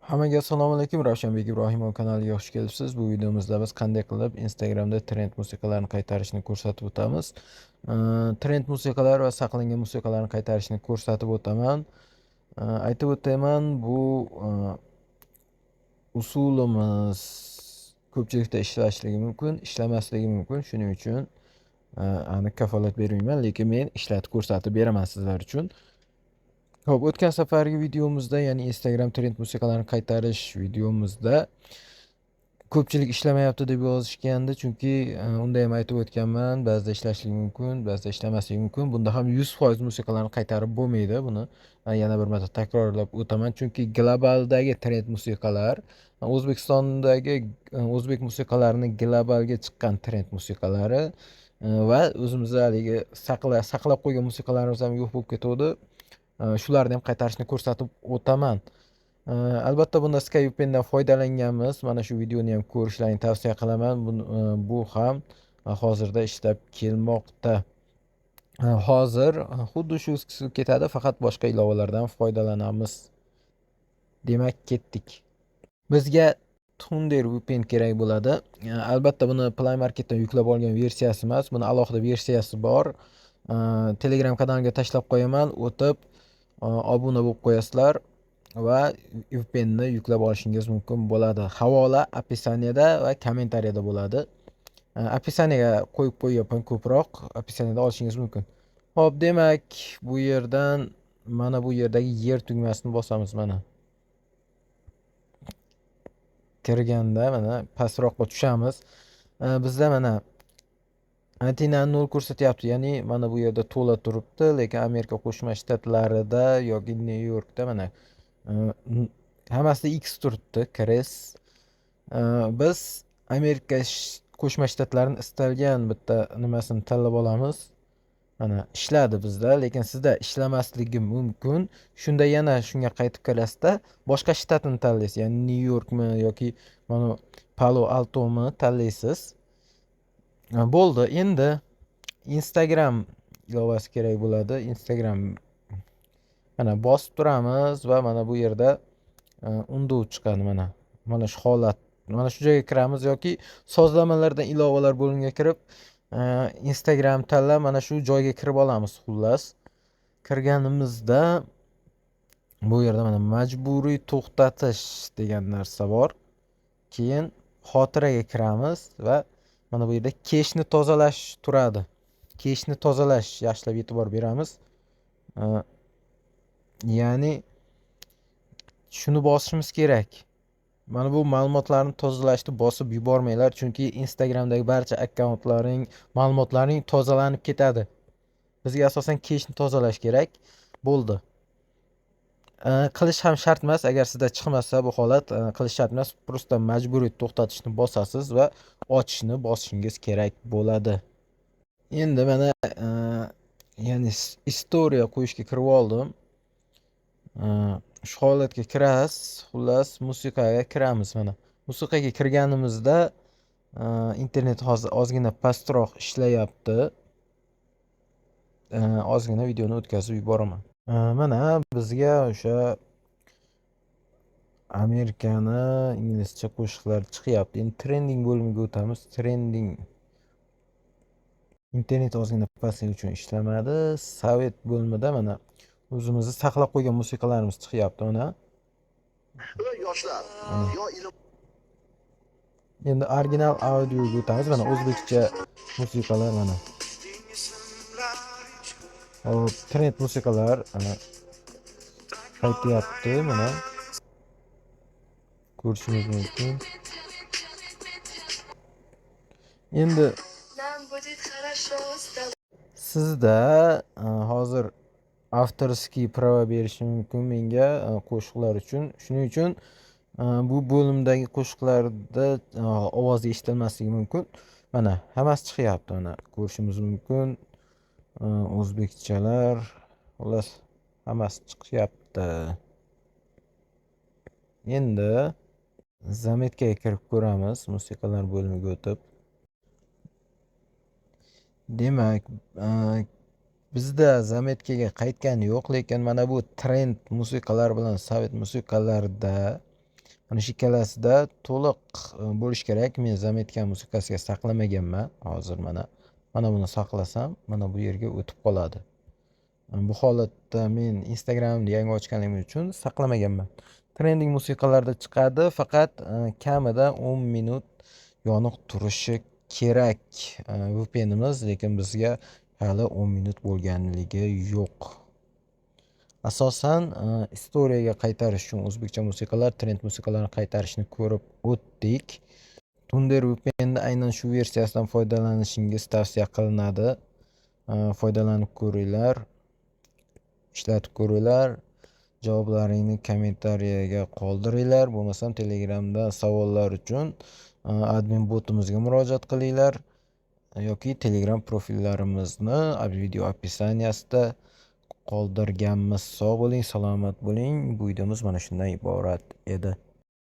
Hammaga assalomu alaykum. Ravshanbek Ibrohimov kanaliga xush kelibsiz. Bu videomizda biz qanday qilib Instagramda trend musiqalarni qaytarishni ko'rsatib o'tamiz. Trend musiqalar va saqlangan musiqalarni qaytarishni ko'rsatib o'taman. Aytib o'taman, bu usulimiz ko'pchilikda ishlashligi mumkin, ishlamasligi mumkin. Shuning uchun aniq kafolat bermayman, lekin men ishlatib ko'rsatib beraman sizlar uchun. Xo'p, o'tgan safargi videomizda, ya'ni Instagram trend musiqalarni qaytarish videomizda ko'pchilik ishlamayapti deb yozishgandi, chunki unda ham aytib o'tganman, ba'zida ishlashligi mumkin, ba'zida ishlamasligi mumkin. Bunda ham 100% musiqalarni qaytarib bo'lmaydi. Buni yana bir marta takrorlab o'taman, chunki globaldagi trend musiqalar O'zbekistondagi o'zbek musiqalarini globalga chiqqan trend musiqalari va o'zimizda haligi saqlab qo'ygan musiqalarimiz ham yo'q bo'lib ketuvdi. Shularni ham qaytarishni ko'rsatib o'taman. Albatta bunda Skype'dan foydalanganmiz. Mana shu videoni ham ko'rishlarini tavsiya qilaman. Bu ham hozirda ishlab kelmoqda. Hozir xuddi shu ketadi, faqat boshqa ilovalardan foydalanamiz. Demak, ketdik. Bizga Thunder VPN kerak bo'ladi. Albatta buni Play Marketdan yuklab olgan versiyasi emas, buni alohida versiyasi bor. Telegram kanaliga tashlab qo'yaman, o'tib obuna bo'lib qo'yasizlar va VPN ni yuklab olishingiz mumkin bo'ladi. Havola описаниеda va kommentariyada bo'ladi. Описаниеga qo'yib qo'yapman ko'proq, описаниеda olishingiz mumkin. Xo'p, demak, bu yerdan mana bu yerdagi yer tugmasini bosamiz mana. Kirganda mana pastroqqa tushamiz. Bizda mana antenani 0 ko'rsatyapti, ya'ni mana bu yerda to'la turibdi, lekin Amerika Qo'shma Shtatlarida yoki Nyu-Yorkda mana hammasida X turibdi, kres. Biz Amerika Qo'shma Shtatlarini istalgan bitta nimasini tanlab olamiz. Mana ishladi bizda, lekin sizda ishlamasligi mumkin. Shunda yana shunga qaytib kelasizda, boshqa shtatni tanlaysiz, ya'ni Nyu-Yorkmi yoki mana Palo Altomi tanlaysiz. Bo'ldi. Endi Instagram ilovasi kerak bo'ladi. Instagram mana bosib turamiz va mana bu yerda undo chiqadi mana. Mana shu holat, mana shu joyga kiramiz yoki sozlamalardan ilovalar bo'limiga kirib Instagram tanlab mana shu joyga kirib olamiz. Xullas, kirganimizda bu yerda mana majburiy to'xtatish degan narsa bor. Keyin xotiraga kiramiz va mana bu yerda keshni tozalash turadi. Keshni tozalash yaxshilab e'tibor beramiz. Ya'ni shuni bosishimiz kerak. Mana bu ma'lumotlarni tozalashni bosib yubormanglar, chunki Instagramdagi barcha akkauntlaring, ma'lumotlaring tozalanib ketadi. Bizga asosan keshni tozalash kerak. Bo'ldi. Qilish ham shart emas, agar sizda chiqmasa bu holat, qilish shart emas, prosta majburiy to'xtatishni bosasiz va ochishni bosishingiz kerak bo'ladi. Endi mana ya'ni istoriya qo'yishga kirib oldim. Shu holatga kirasiz, xullas musiqaga kiramiz mana. Musiqaga kirganimizda internet hozir ozgina pastroq ishlayapti. Ozgina videoni o'tkazib yuboraman. Mana bizga o'sha Amerikani inglizcha qo'shiqlar chiqyapti. Endi trending bo'limiga o'tamiz. Trending. Internet ozgina pastligi uchun ishlamadi. Sovet bo'limida mana o'zimizni saqlab qo'ygan musiqalarimiz chiqyapti mana. Yoshlar, yo ilm Endi original audioga o'tamiz. Mana o'zbekcha musiqalar mana. Hop, trend musiqalar qaytyapti mana. Ko'rishingiz mumkin. Endi sizda hozir avtorskiy prava berishi mumkin menga qo'shiqlar uchun. Shuning uchun bu bo'limdagi qo'shiqlarda ovozi eshitilmasligi mumkin. Mana hammasi chiqyapti, mana ko'rishimiz mumkin. O'zbekchalar, xullas hammasi chiqyapti. Endi zametkaga kirib ko'ramiz, musiqalar bo'limiga o'tib. Demak, bizda zametkaga qaytgani yo'q, lekin mana bu trend musiqalar bilan sovet musiqalarida Mana shu ikkalasida to'liq bo'lishi kerak. Men zametkan musiqasiga saqlamaganman. Hozir mana buni saqlasam, mana bu yerga o'tib qoladi. Bu holatda men Instagramni yangi ochganim uchun saqlamaganman. Trending musiqalarda chiqadi, faqat kamida 10 minut yoniq turishi kerak VPNimiz, lekin bizga hali 10 minut bo'lganligi yo'q. Asosan istoriyaga qaytarish uchun o'zbekcha musiqalar, trend musiqalarni qaytarishni ko'rib o'tdik. Thunder VPN'da aynan shu versiyasidan foydalanishingiz tavsiya qilinadi. Foydalanib ko'ringlar, ishlatib ko'ringlar. Javoblaringni kommentariyaga qoldiringlar. Bo'lmasam Telegramda savollar uchun admin botimizga murojaat qilinglar yoki Telegram profillarimizni video opisaniyasida qoldirganmiz. Sog' bo'ling, salomat bo'ling. Bu videomiz mana shundan iborat edi.